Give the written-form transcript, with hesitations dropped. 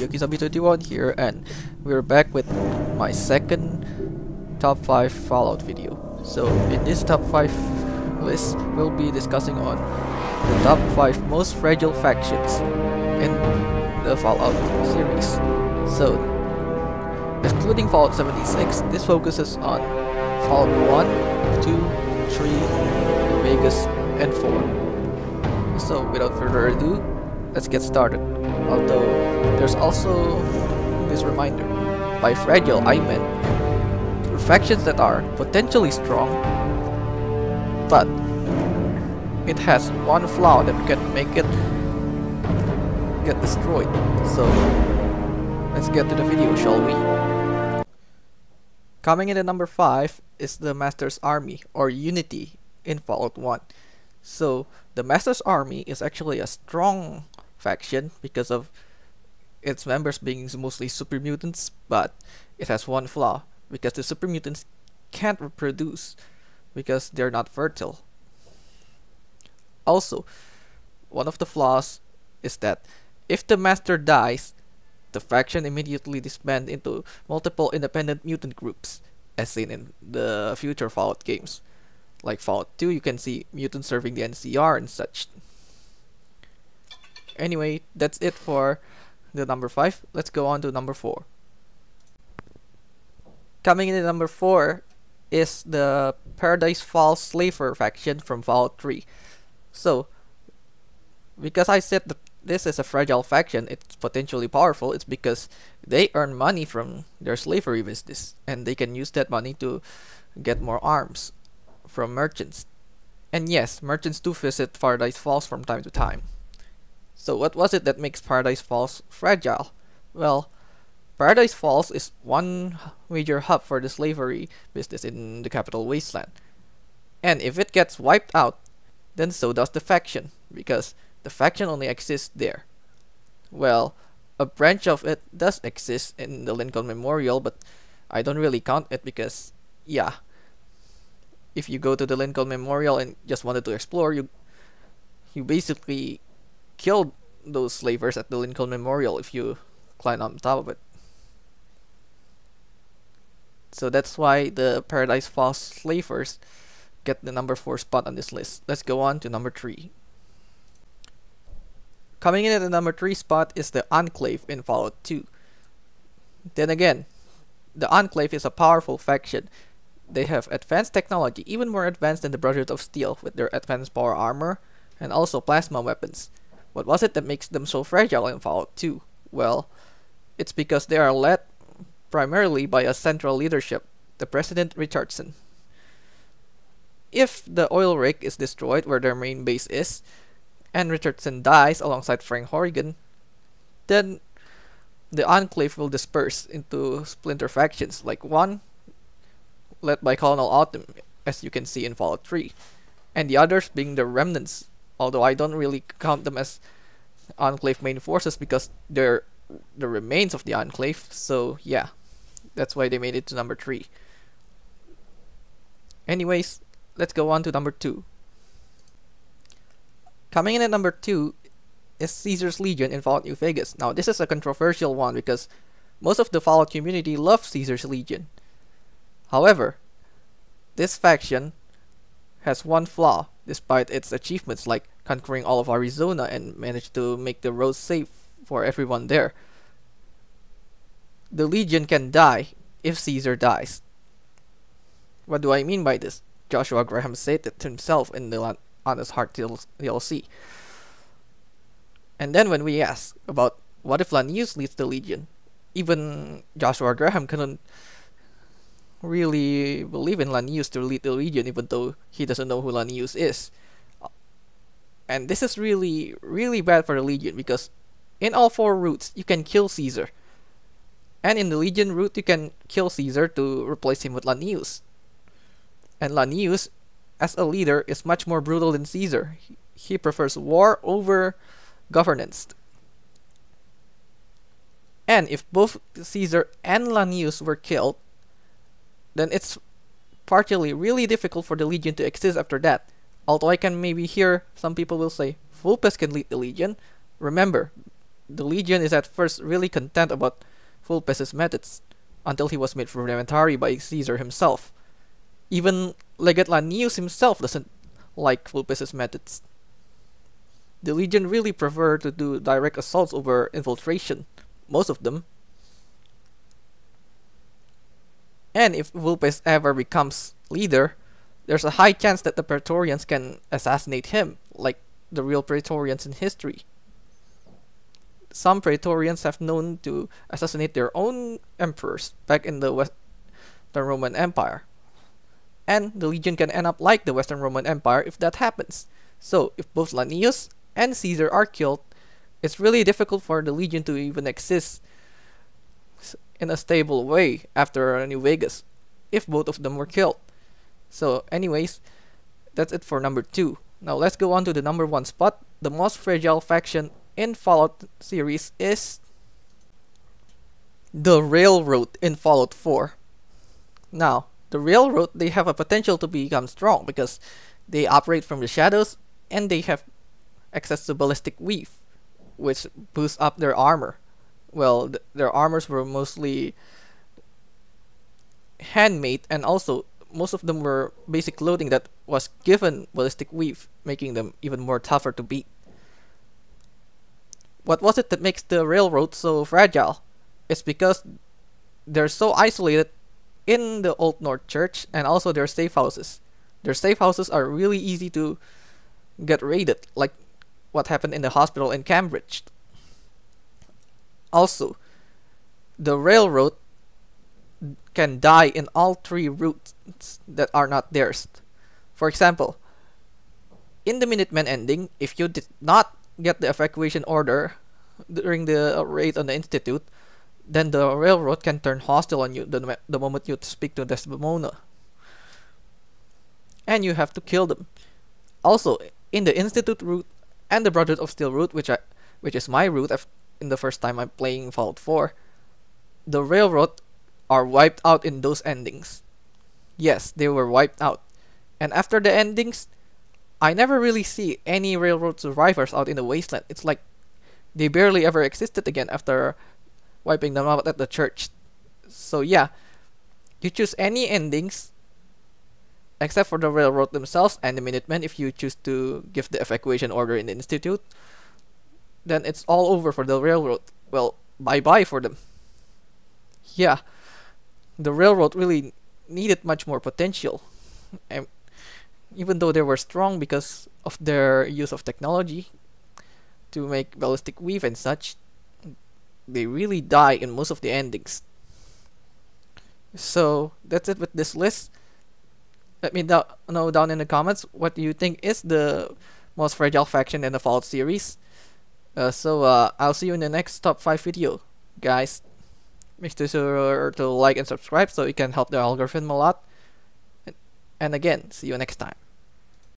YokiZombie21 here, and we're back with my second top 5 Fallout video. So in this top 5 list, we'll be discussing on the top 5 most fragile factions in the Fallout series. So, excluding Fallout 76, this focuses on Fallout 1, 2, 3, Vegas, and 4. So without further ado, let's get started. Although there's also this reminder, by fragile I meant factions that are potentially strong, but it has one flaw that can make it get destroyed. So let's get to the video, shall we? Coming in at number 5 is the Master's Army, or Unity, in Fallout 1. So the Master's Army is actually a strong faction because of its members being mostly super mutants, but it has one flaw, because the super mutants can't reproduce because they're not fertile. Also, one of the flaws is that if the master dies, the faction immediately disbands into multiple independent mutant groups, as seen in the future Fallout games. Like Fallout 2, you can see mutants serving the NCR and such. Anyway, that's it for the number 5. Let's go on to number 4. Coming in at number 4 is the Paradise Falls Slaver faction from Fallout 3. So, because I said that this is a fragile faction, it's potentially powerful, it's because they earn money from their slavery business, and they can use that money to get more arms from merchants. And yes, merchants do visit Paradise Falls from time to time. So what was it that makes Paradise Falls fragile? Well, Paradise Falls is one major hub for the slavery business in the capital wasteland. And if it gets wiped out, then so does the faction, because the faction only exists there. Well, a branch of it does exist in the Lincoln Memorial, but I don't really count it because, yeah, if you go to the Lincoln Memorial and just wanted to explore, you basically killed those slavers at the Lincoln Memorial if you climb on top of it. So that's why the Paradise Falls Slavers get the number 4 spot on this list. Let's go on to number 3. Coming in at the number 3 spot is the Enclave in Fallout 2. Then again, the Enclave is a powerful faction. They have advanced technology, even more advanced than the Brotherhood of Steel, with their advanced power armor and also plasma weapons. What was it that makes them so fragile in Fallout 2? Well, it's because they are led primarily by a central leadership, the President Richardson. If the oil rig is destroyed where their main base is, and Richardson dies alongside Frank Horrigan, then the Enclave will disperse into splinter factions, like one led by Colonel Autumn, as you can see in Fallout 3, and the others being the remnants, although I don't really count them as Enclave main forces because they're the remains of the Enclave. So yeah, that's why they made it to number 3. Anyways, let's go on to number 2. Coming in at number 2 is Caesar's Legion in Fallout New Vegas. Now this is a controversial one because most of the Fallout community loves Caesar's Legion. However, this faction has one flaw, despite its achievements like conquering all of Arizona and managed to make the roads safe for everyone there. The Legion can die if Caesar dies. What do I mean by this? Joshua Graham said it himself in the Honest Heart DLC. And then when we ask about what if Lanius leads the Legion, even Joshua Graham couldn't really believe in Lanius to lead the Legion, even though he doesn't know who Lanius is. And this is really, really bad for the Legion because in all 4 routes you can kill Caesar. And in the Legion route you can kill Caesar to replace him with Lanius. And Lanius, as a leader, is much more brutal than Caesar. He prefers war over governance. And if both Caesar and Lanius were killed, then it's partially really difficult for the Legion to exist after that. Although I can maybe hear some people will say, Vulpes can lead the Legion. Remember, The Legion is at first really content about Vulpes's methods, until he was made rudimentary by Caesar himself. Even Legate Lanius himself doesn't like Vulpes's methods. The Legion really prefer to do direct assaults over infiltration, most of them. And if Vulpes ever becomes leader, there's a high chance that the Praetorians can assassinate him, like the real Praetorians in history. Some Praetorians have known to assassinate their own emperors back in the Western Roman Empire. And the Legion can end up like the Western Roman Empire if that happens. So, if both Lanius and Caesar are killed, it's really difficult for the Legion to even exist in a stable way after New Vegas, if both of them were killed. So anyways, that's it for number 2. Now let's go on to the number 1 spot. The most fragile faction in Fallout series is the Railroad in Fallout 4. Now, the Railroad, they have a potential to become strong because they operate from the shadows and they have access to ballistic weave, which boosts up their armor. Well, their armors were mostly handmade, and also most of them were basic clothing that was given ballistic weave, making them even more tougher to beat. What was it that makes the Railroad so fragile? It's because they're so isolated in the Old North Church, and also their safe houses. Their safe houses are really easy to get raided, like what happened in the hospital in Cambridge. Also, the Railroad can die in all 3 routes that are not theirs. For example, in the Minutemen ending, if you did not get the evacuation order during the raid on the Institute, then the Railroad can turn hostile on you the moment you speak to Desdemona. And you have to kill them. Also, in the Institute route and the Brotherhood of Steel route, which is my route in the first time I'm playing Fallout 4, the Railroad are wiped out in those endings. Yes, they were wiped out. And after the endings, I never really see any Railroad survivors out in the wasteland. It's like they barely ever existed again after wiping them out at the church. So yeah, you choose any endings except for the Railroad themselves and the Minutemen. If you choose to give the evacuation order in the Institute, then it's all over for the Railroad. Well, bye-bye for them. Yeah, the Railroad really needed much more potential. And even though they were strong because of their use of technology to make ballistic weave and such, they really die in most of the endings. So that's it with this list. Let me know down in the comments what do you think is the most fragile faction in the Fallout series. I'll see you in the next top 5 video, guys. Make sure to like and subscribe so it can help the algorithm a lot. And again, see you next time.